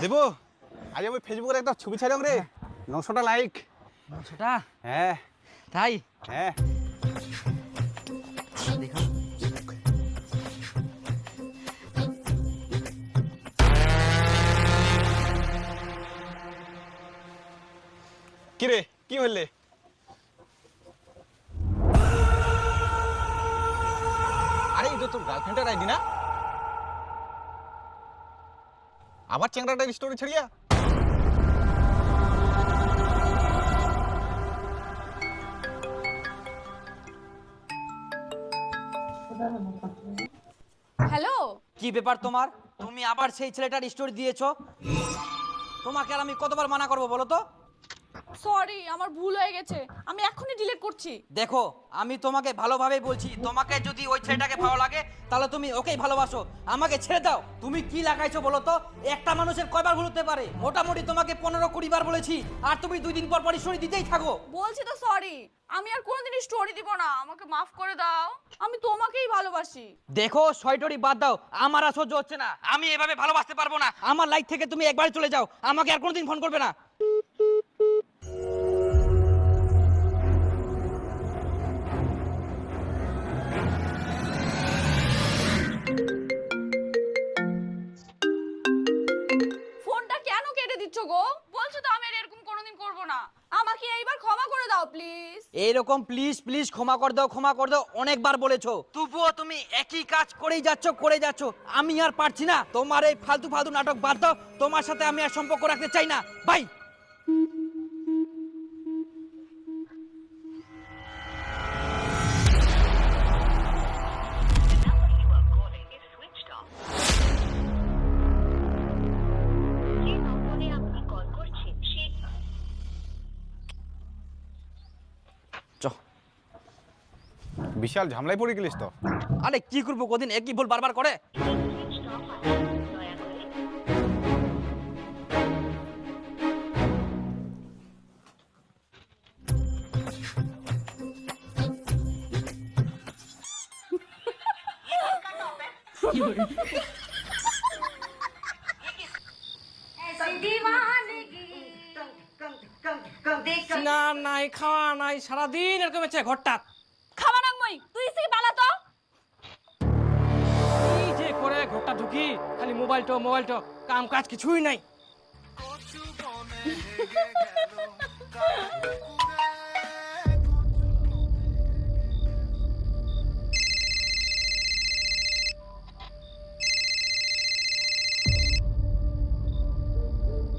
দেবো আজ আমি ফেসবুকের একটা ছবি ছাড়লাম রে, 900টা লাইক। 900টা? হ্যাঁ তাই? হ্যাঁ। দেখো কি রে, কি হইলে? আরে এটা তোর গার্লফ্রেন্ডের আইডি না? আবার চ্যাংড়াটার স্টোরি ছাড়িয়া? হ্যালো, কি ব্যাপার তোমার? তুমি আবার সেই ছেলেটার স্টোরি দিয়েছো? তোমাকে আর আমি কতবার মানা করবো বলো তো? সরি আমার ভুল হয়ে গেছে, আমি এখনই ডিলিট করছি। দেখো আমি তোমাকে ভালোভাবেই বলছি, তোমাকে যদি ওই ছেলেটাকে ভালো লাগে তাহলে তুমি ওকেই ভালোবাসো, আমাকে ছেড়ে দাও। তুমি কি লাগাইছো বলো তো? একটা মানুষের কয়বার ভুল হতে পারে? মোটামুটি তোমাকে 15-20 বার বলেছি, আর তুমি 2 দিন পর পর স্টোরি দিতেই থাকো। বলছি তো সরি, আমি আর কোনোদিন স্টোরি দিব না, আমাকে মাফ করে দাও, আমি তোমাকেই ভালোবাসি। দেখো সয়টরি বাদ দাও, আমার আর সহ্য হচ্ছে না, আমি এভাবে ভালোবাসতে পারবো না। আমার লাইফ থেকে তুমি একবার চলে যাও, আমাকে আর কোনোদিন ফোন করবে না। ফোনটা কেন কেটে দিচ্ছ গো? বলছো তো আমি আর এরকম কোনোদিন করব না, আমাকে এইবার ক্ষমা করে দাও প্লিজ। এইরকম প্লিজ প্লিজ ক্ষমা করে দাও, ক্ষমা করে দাও অনেকবার বলেছো, তবুও তুমি একই কাজ করেই যাচ্ছ। আমি আর পারছি না, তোমার এই ফালতু ফালতু নাটক বাদ দাও, তোমার সাথে আমি আর সম্পর্ক রাখতে চাই না, বাই। বিশাল ঝামেলায় পড়ে গেলিস তো। আরে কি করবো, কদিন একই ভুল বারবার করে। না নাই খাওয়া নাই, সারাদিন এরকম হচ্ছে ঘরটা। খাওয়া নাগমই তুই সে পালা তো। এই যে করে ঘরটা ঢুকি খালি মোবাইল তো কাম কাজ কিছুই নাই।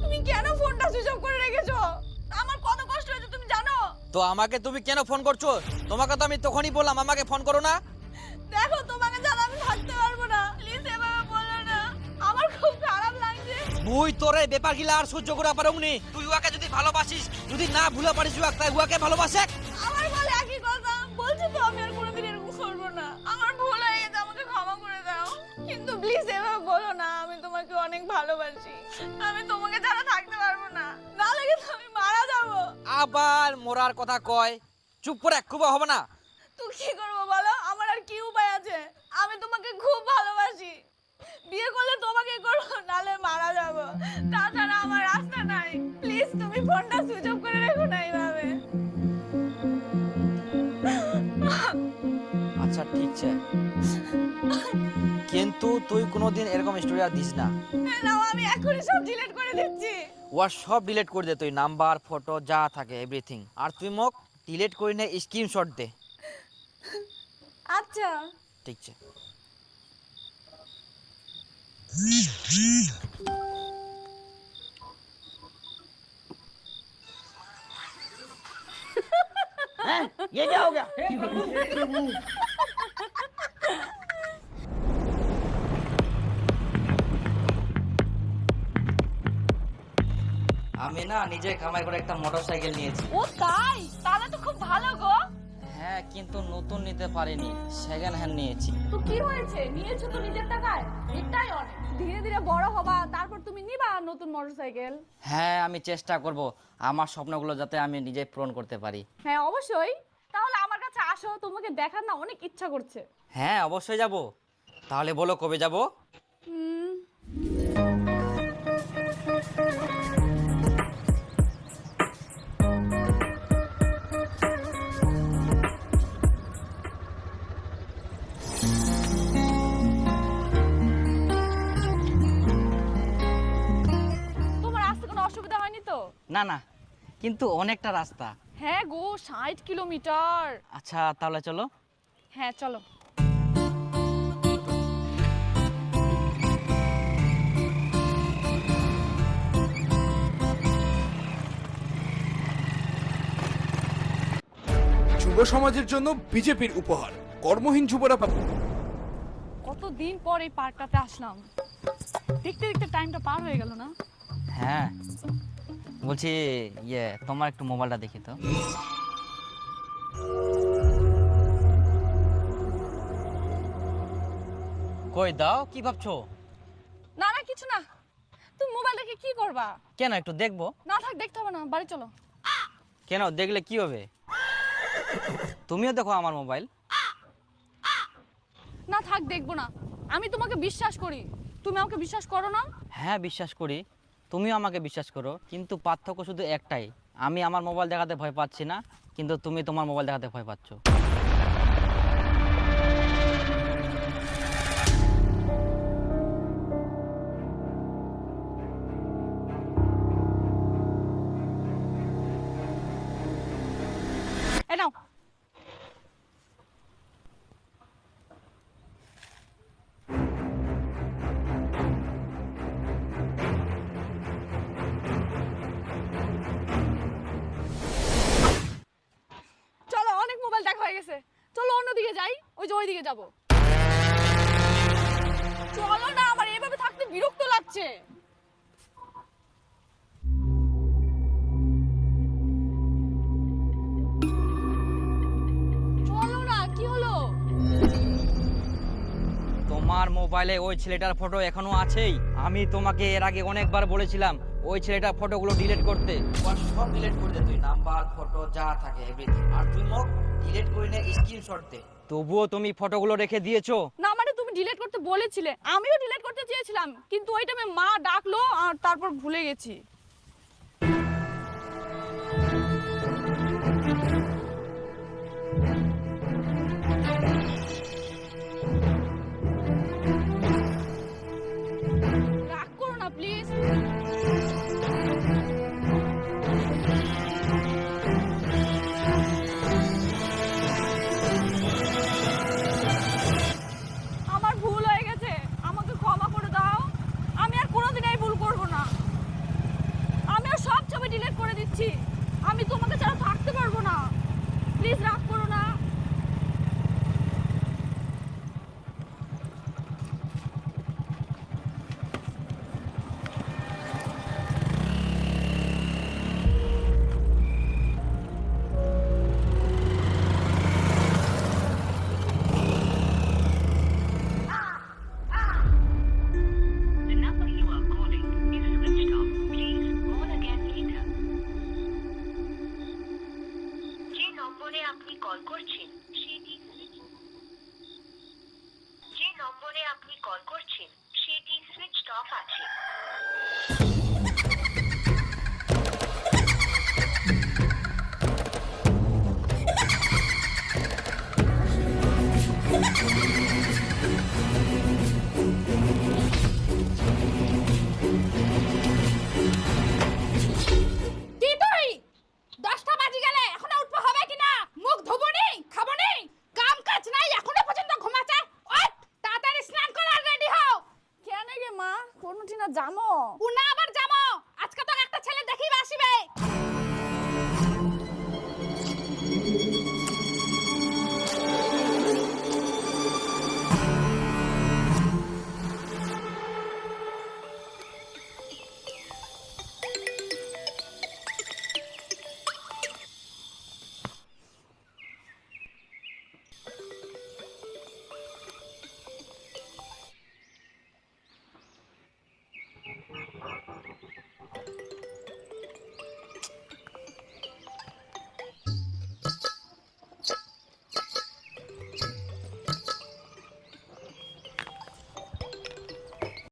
তুমি কেন ফোনটা সুইচ অফ করে রেখেছো? আমার কত কষ্ট হয়েছে তুমি জানো? তো আমাকে তুমি কেন ফোন করছো? তোমাকে তো আমি তখনই বললাম আমাকে ফোন করো না। দেখো তোমাকে ছাড়া আমি থাকতে পারবো না, প্লিজ এভাবে বলো না, আমার খুব খারাপ লাগছে। মুই তোরে ব্যাপার গিলা আর সহ্য করা পারুমনি। তুই উহাকে যদি ভালোবাসিস, যদি না ভুলা পারিস উহাকে, তাই উহাকে ভালোবাসে। আমার বলে একই কথা, বলছি তো আমি আর কোনোদিন এরকম করবো না, আমার ভুল হয়ে গেছে, আমাকে ক্ষমা করে দাও। কিন্তু প্লিজ এভাবে বলো না, আমি তোমাকে অনেক ভালোবাসি, আমি তোমাকে ছাড়া থাকতে পারবো না, না লাগে তো আমি মারা যাবো। আবার মোরার কথা কয়, চুপ করে খুব হবে না। তুই কি করবো বলো, আমার আর কি উপায় আছে? আমি তোমাকে খুব ভালোবাসি, বিয়ে করলে তোমাকে করবো, নালে মারা যাবো, তাছাড়া আমার রাস্তা নাই। প্লিজ তুমি ফোনটা সুইচ অফ করে রেখো না এইভাবে। আচ্ছা ঠিক আছে, কিন্তু তুই কোনোদিন এরকম স্টোরি আর দিস না। নাও আমি এখনই সব ডিলিট করে দিচ্ছি। ওয়ার সব ডিলিট করে দে, তুই নাম্বার ফটো যা থাকে এভরিথিং, আর তুই মোক ডিলিট করে নে স্ক্রিনশট দে। আচ্ছা ঠিক আছে। ये क्या हो गया? আমি না নিজে কামাই করে একটা মোটরসাইকেল নিয়েছি। ও তাই, তাহলে তো খুব ভালো গো। হ্যাঁ কিন্তু নতুন নিতে পারিনি, সেকেন্ড হ্যান্ড নিয়েছি। তো কি হয়েছে, নিয়েছো তো নিজের টাকায়, এটাই অনেক। ধীরে ধীরে বড় হবা, তারপর তুমি নিবা নতুন মোটরসাইকেল। হ্যাঁ আমি চেষ্টা করব আমার স্বপ্নগুলো যাতে আমি নিজে পূরণ করতে পারি। হ্যাঁ অবশ্যই, তাহলে আমার কাছে আসো, তোমাকে দেখার না অনেক ইচ্ছা করছে। হ্যাঁ অবশ্যই যাব। তাহলে বলো কবে যাব? তোমার আসতে কোনো অসুবিধা হয়নি তো? না না, কিন্তু অনেকটা রাস্তা। হ্যাঁ গো, 60 কিলোমিটার। আচ্ছা তাহলে চলো। হ্যাঁ চলো। যুব সমাজের জন্য বিজেপির উপহার, কর্মহীন যুবরা কতদিন পর এই পার্কটাতে আসলাম, দেখতে দেখতে টাইমটা পার হয়ে গেল না? হ্যাঁ, বলছি তোমার একটু মোবাইলটা দেখি তো। কই দাও, কি ভাবছো? না না কিছু না, তুমি মোবাইল রেখে কি করবা? কেন, একটু দেখবো। না থাক, দেখতে হবে না, বাড়ি চলো। কেন, দেখলে কি হবে? তুমিও দেখো আমার মোবাইল। না থাক, দেখবো না। আমি তোমাকে বিশ্বাস করি, তুমি আমাকে বিশ্বাস করো না? হ্যাঁ বিশ্বাস করি, তুমিও আমাকে বিশ্বাস করো, কিন্তু পার্থক্য শুধু একটাই, আমি আমার মোবাইল দেখাতে ভয় পাচ্ছি না, কিন্তু তুমি তোমার মোবাইল দেখাতে ভয় পাচ্ছ। এই নাও। চলো, অনেক মোবাইল দেখা হয়ে গেছে, চলো অন্যদিকে যাই, ওই যে ওইদিকে যাব। চলো না, আমার এভাবে থাকতে বিরক্ত লাগছে। চলো না, কি হলো? তোমার মোবাইলে ওই ছেলেটার ফটো এখনো আছেই। আমি তোমাকে এর আগে অনেকবার বলেছিলাম ওই ছেলেটার ফটোগুলো ডিলিট করতে। সব ডিলিট করে দে তুই, নাম্বার, ফটো যা থাকে এভরিথিং। আর তুই মুখ ডিলিট করে নে, স্ক্রিনশট দে। তবুও তুমি ফটোগুলো রেখে দিয়েছো। না মানে তুমি ডিলিট করতে বলেছিলে, আমিও ডিলিট করতে চেয়েছিলাম, কিন্তু ওই টাইমে মা ডাকলো আর তারপর ভুলে গেছি।